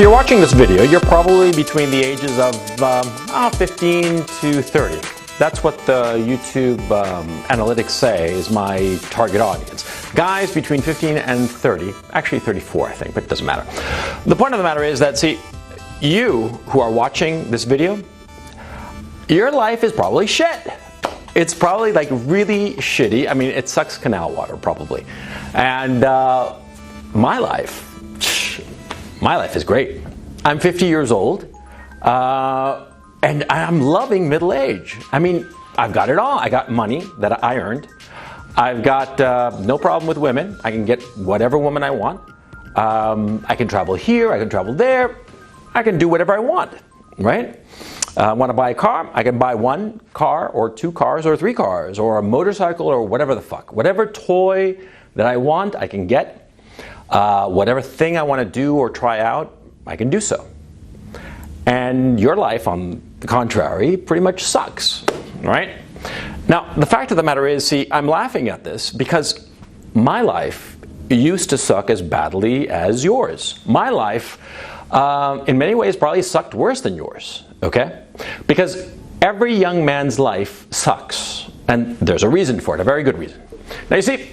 you're watching this video, you're probably between the ages of 15 to 30. That's what the YouTube analytics say is my target audience. Guys between 15 and 30, actually 34 I think, but it doesn't matter. The point of the matter is that, see, you who are watching this video, your life is probably shit. It's probably like really shitty. I mean, it sucks canal water probably. And my life is great. I'm 50 years old, and I'm loving middle age. I mean, I've got it all. I got money that I earned. I've got no problem with women. I can get whatever woman I want. I can travel here, I can travel there. I can do whatever I want, right? Want to buy a car? I can buy one car or two cars or three cars or a motorcycle or whatever the fuck. Whatever toy that I want, I can get. Whatever thing I want to do or try out, I can do so. And your life, on the contrary, pretty much sucks, right? Now, the fact of the matter is, see, I'm laughing at this because my life used to suck as badly as yours. My life, in many ways, probably sucked worse than yours, okay? Because every young man's life sucks, and there's a reason for it, a very good reason. Now, you see,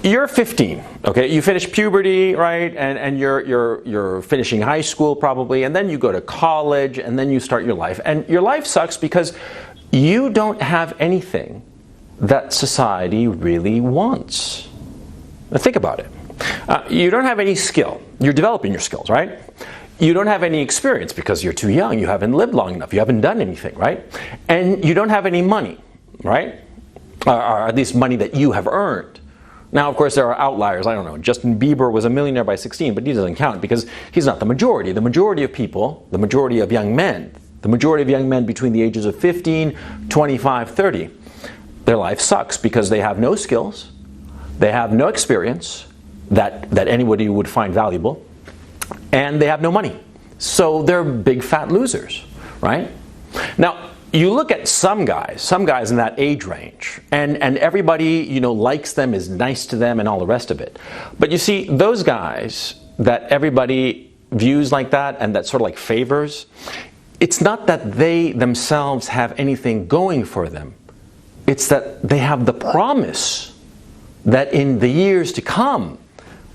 you're 15, okay? You finish puberty, right? And you're finishing high school probably, and then you go to college, and then you start your life. And your life sucks because you don't have anything that society really wants. Now think about it. You don't have any skill. You're developing your skills, right? You don't have any experience because you're too young. You haven't lived long enough. You haven't done anything, right? And you don't have any money, right? Or at least money that you have earned. Now, of course, there are outliers. I don't know. Justin Bieber was a millionaire by 16, but he doesn't count because he's not the majority. The majority of people, the majority of young men, between the ages of 15, 25, 30, their life sucks because they have no skills, they have no experience that anybody would find valuable, and they have no money. So they're big fat losers, right? Now, you look at some guys in that age range, and everybody, you know, likes them, is nice to them, and all the rest of it. But you see, those guys that everybody views like that and that sort of like favors, it's not that they themselves have anything going for them. It's that they have the promise that in the years to come,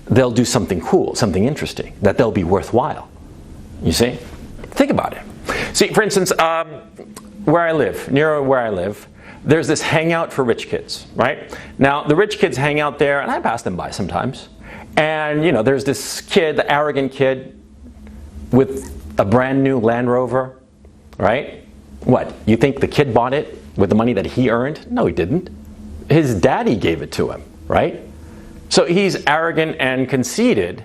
they'll do something cool, something interesting, that they'll be worthwhile. You see? Think about it. See, for instance, where I live, near where I live, there's this hangout for rich kids, right? Now, the rich kids hang out there, and I pass them by sometimes. And, you know, there's this kid, the arrogant kid, with a brand new Land Rover, right? What, you think the kid bought it with the money that he earned? No, he didn't. His daddy gave it to him, right? So he's arrogant and conceited,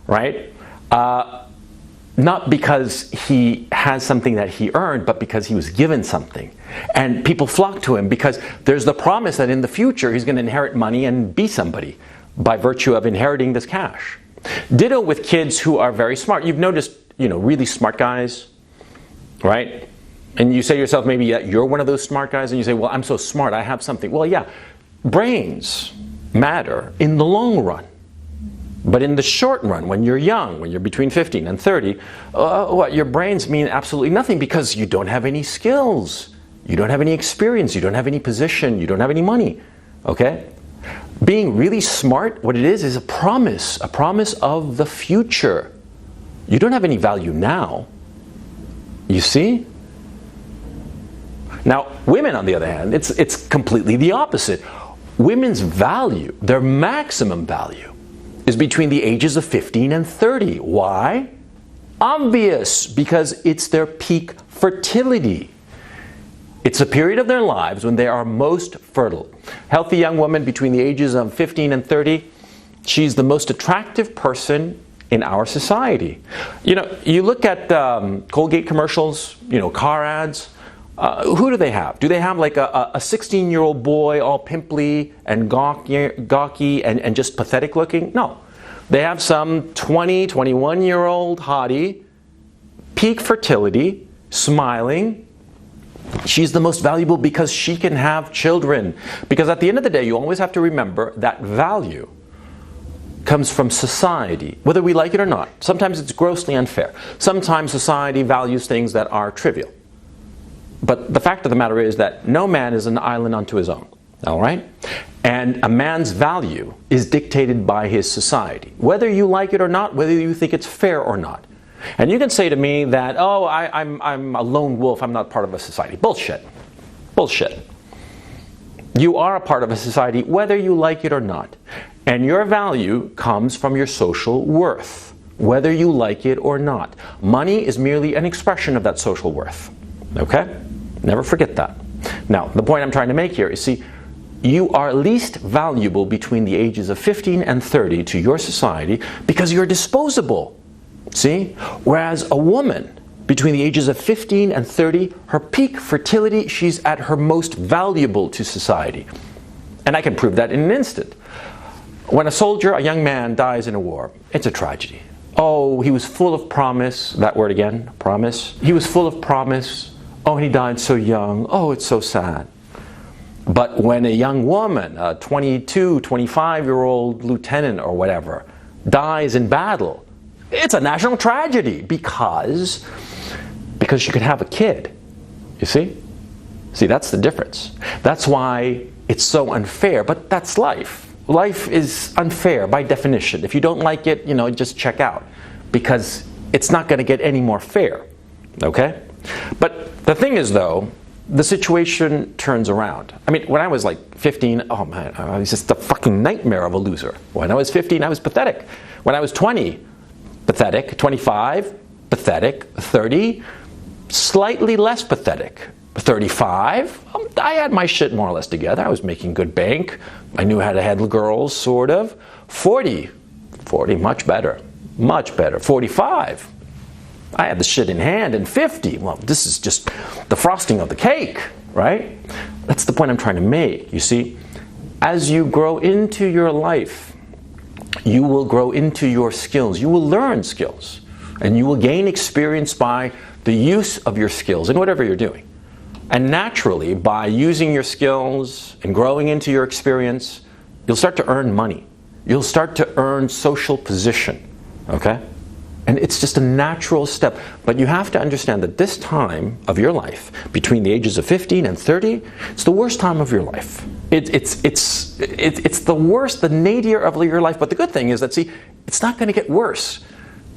right? Not because he has something that he earned, but because he was given something. And people flock to him because there's the promise that in the future he's going to inherit money and be somebody by virtue of inheriting this cash. Ditto with kids who are very smart. You've noticed, you know, really smart guys, right? And you say to yourself, maybe you're one of those smart guys, and you say, well, I'm so smart, I have something. Well, yeah, brains matter in the long run. But in the short run, when you're young, when you're between 15 and 30, your brains mean absolutely nothing because you don't have any skills. You don't have any experience. You don't have any position. You don't have any money. Okay? Being really smart, what it is a promise of the future. You don't have any value now. You see? Now, women, on the other hand, it's completely the opposite. Women's value, their maximum value, is between the ages of 15 and 30. Why? Obvious, because it's their peak fertility. It's a period of their lives when they are most fertile. Healthy young woman between the ages of 15 and 30, she's the most attractive person in our society. You know, you look at Colgate commercials, you know, car ads. Who do they have? Do they have like a 16-year-old boy all pimply and gawky and just pathetic looking? No. They have some 20, 21-year-old hottie, peak fertility, smiling. She's the most valuable because she can have children. Because at the end of the day, you always have to remember that value comes from society, whether we like it or not. Sometimes it's grossly unfair. Sometimes society values things that are trivial. But the fact of the matter is that no man is an island unto his own. All right? And a man's value is dictated by his society, whether you like it or not, whether you think it's fair or not. And you can say to me that, oh, I'm a lone wolf, I'm not part of a society. Bullshit. Bullshit. You are a part of a society, whether you like it or not. And your value comes from your social worth, whether you like it or not. Money is merely an expression of that social worth. Okay? Never forget that. Now, the point I'm trying to make here is, see, you are least valuable between the ages of 15 and 30 to your society because you're disposable. See? Whereas a woman between the ages of 15 and 30, her peak fertility, she's at her most valuable to society. And I can prove that in an instant. When a soldier, a young man, dies in a war, it's a tragedy. Oh, he was full of promise. That word again, promise. He was full of promise. Oh, and he died so young. Oh, it's so sad. But when a young woman, a 22, 25-year-old lieutenant or whatever, dies in battle, it's a national tragedy because she could have a kid. You see? See, that's the difference. That's why it's so unfair, but that's life. Life is unfair by definition. If you don't like it, just check out, because it's not going to get any more fair. Okay? But the thing is, though, the situation turns around. I mean, when I was like 15, oh man, I was just a fucking nightmare of a loser. When I was 15, I was pathetic. When I was 20, pathetic. 25, pathetic. 30, slightly less pathetic. 35, I had my shit more or less together. I was making good bank. I knew how to handle girls, sort of. 40, much better. Much better. 45, I had the shit in hand. And 50, well, this is just the frosting of the cake, right? That's the point I'm trying to make. You see, as you grow into your life, you will grow into your skills. You will learn skills. And you will gain experience by the use of your skills in whatever you're doing. And naturally, by using your skills and growing into your experience, you'll start to earn money. You'll start to earn social position. Okay? And it's just a natural step. But you have to understand that this time of your life, between the ages of 15 and 30, it's the worst time of your life. It's the worst, the nadir of your life. But the good thing is that, see, it's not going to get worse.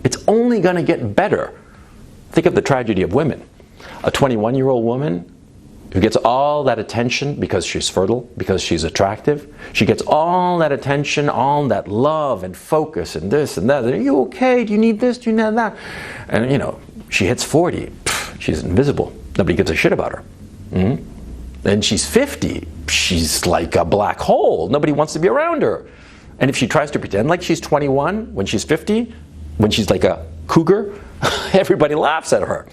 It's only going to get better. Think of the tragedy of women. A 21-year-old woman who gets all that attention because she's fertile, because she's attractive. She gets all that attention, all that love and focus and this and that. Are you okay? Do you need this? Do you need that? And she hits 40. She's invisible. Nobody gives a shit about her. Mm-hmm. Then she's 50. She's like a black hole. Nobody wants to be around her. And if she tries to pretend like she's 21 when she's 50, when she's like a cougar, everybody laughs at her.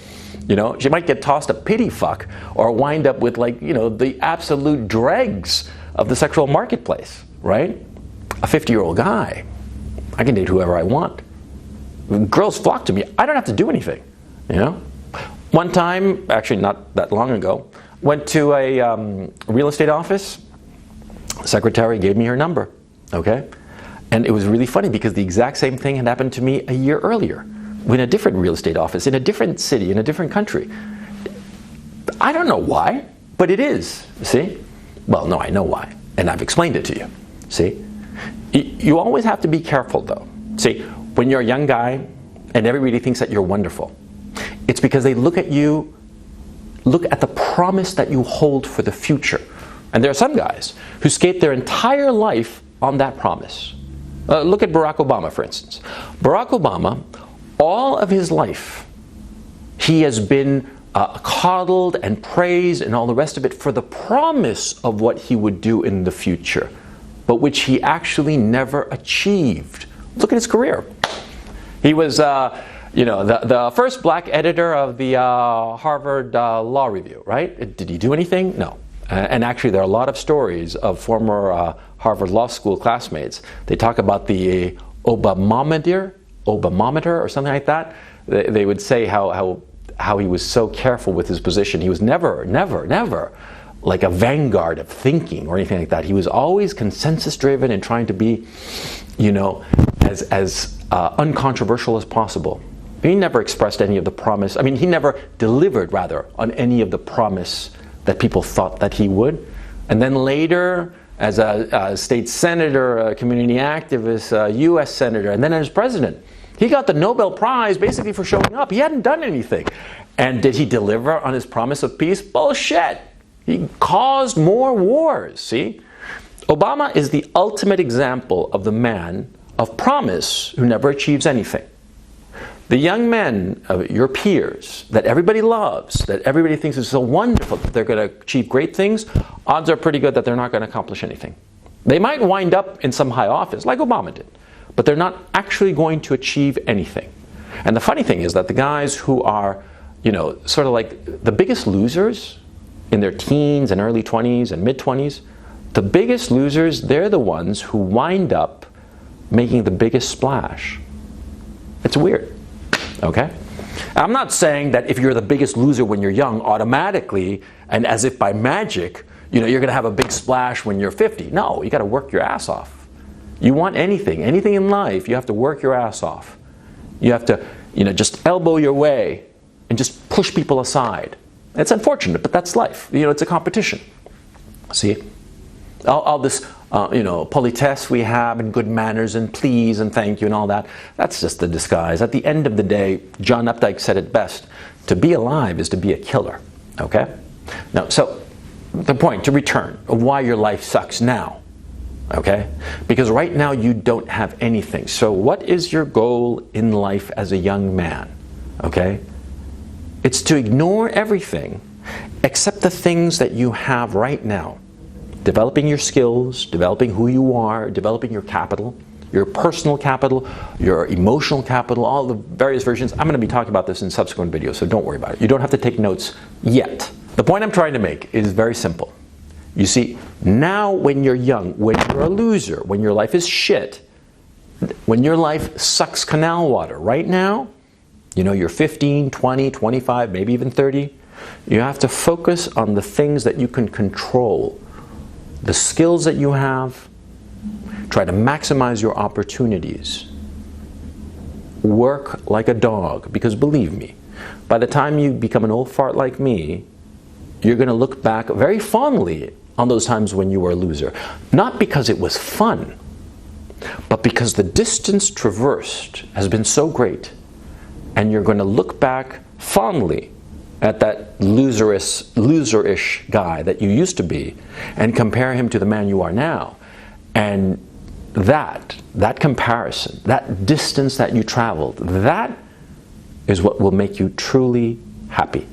She might get tossed a pity fuck or wind up with the absolute dregs of the sexual marketplace, right? A 50-year-old guy, I can date whoever I want. Girls flock to me. I don't have to do anything, One time, actually not that long ago, went to a real estate office. The secretary gave me her number, okay? And it was really funny because the exact same thing had happened to me a year earlier. In a different real estate office, in a different city, in a different country. I don't know why, but it is, see? Well, no, I know why, and I've explained it to you, see? You always have to be careful, though. See, when you're a young guy and everybody thinks that you're wonderful, it's because they look at you, look at the promise that you hold for the future. And there are some guys who skate their entire life on that promise. Look at Barack Obama, for instance. Barack Obama, all of his life, he has been coddled and praised and all the rest of it for the promise of what he would do in the future, but which he actually never achieved. Look at his career. He was, the first black editor of the Harvard Law Review, right? Did he do anything? No. And actually, there are a lot of stories of former Harvard Law School classmates. They talk about the Obamometer or something like that. They would say how he was so careful with his position. He was never like a vanguard of thinking or anything like that. He was always consensus driven and trying to be, you know, as uncontroversial as possible. He never expressed any of the promise. I mean, he never delivered, rather, on any of the promise that people thought that he would. And then later, as a state senator, a community activist, a U.S. senator, and then as president, he got the Nobel Prize basically for showing up. He hadn't done anything. And did he deliver on his promise of peace? Bullshit. He caused more wars, see? Obama is the ultimate example of the man of promise who never achieves anything. The young men, your peers, that everybody loves, that everybody thinks is so wonderful that they're going to achieve great things, odds are pretty good that they're not going to accomplish anything. They might wind up in some high office, like Obama did, but they're not actually going to achieve anything. And the funny thing is that the guys who are, you know, sort of like the biggest losers in their teens and early 20s and mid-20s, the biggest losers, they're the ones who wind up making the biggest splash. It's weird. Okay? I'm not saying that if you're the biggest loser when you're young, automatically, and as if by magic, you know, you're going to have a big splash when you're 50. No, you got to work your ass off. You want anything in life, you have to work your ass off. You have to, you know, just elbow your way and just push people aside. It's unfortunate, but that's life. You know, it's a competition. See? All this, you know, politesse we have and good manners and please and thank you and all that, that's just the disguise. At the end of the day, John Updike said it best, to be alive is to be a killer, okay? Now, so the point, to return, of why your life sucks now, okay? Because right now you don't have anything. So what is your goal in life as a young man, okay? It's to ignore everything except the things that you have right now. Developing your skills, developing who you are, developing your capital, your personal capital, your emotional capital, all the various versions. I'm going to be talking about this in subsequent videos, so don't worry about it. You don't have to take notes yet. The point I'm trying to make is very simple. You see, now when you're young, when you're a loser, when your life is shit, when your life sucks canal water, right now, you know, you're 15, 20, 25, maybe even 30, you have to focus on the things that you can control. The skills that you have, try to maximize your opportunities. Work like a dog, because believe me, by the time you become an old fart like me, you're going to look back very fondly on those times when you were a loser. Not because it was fun, but because the distance traversed has been so great, and you're going to look back fondly at that loserish guy that you used to be and compare him to the man you are now. And that comparison, that distance that you traveled, that is what will make you truly happy.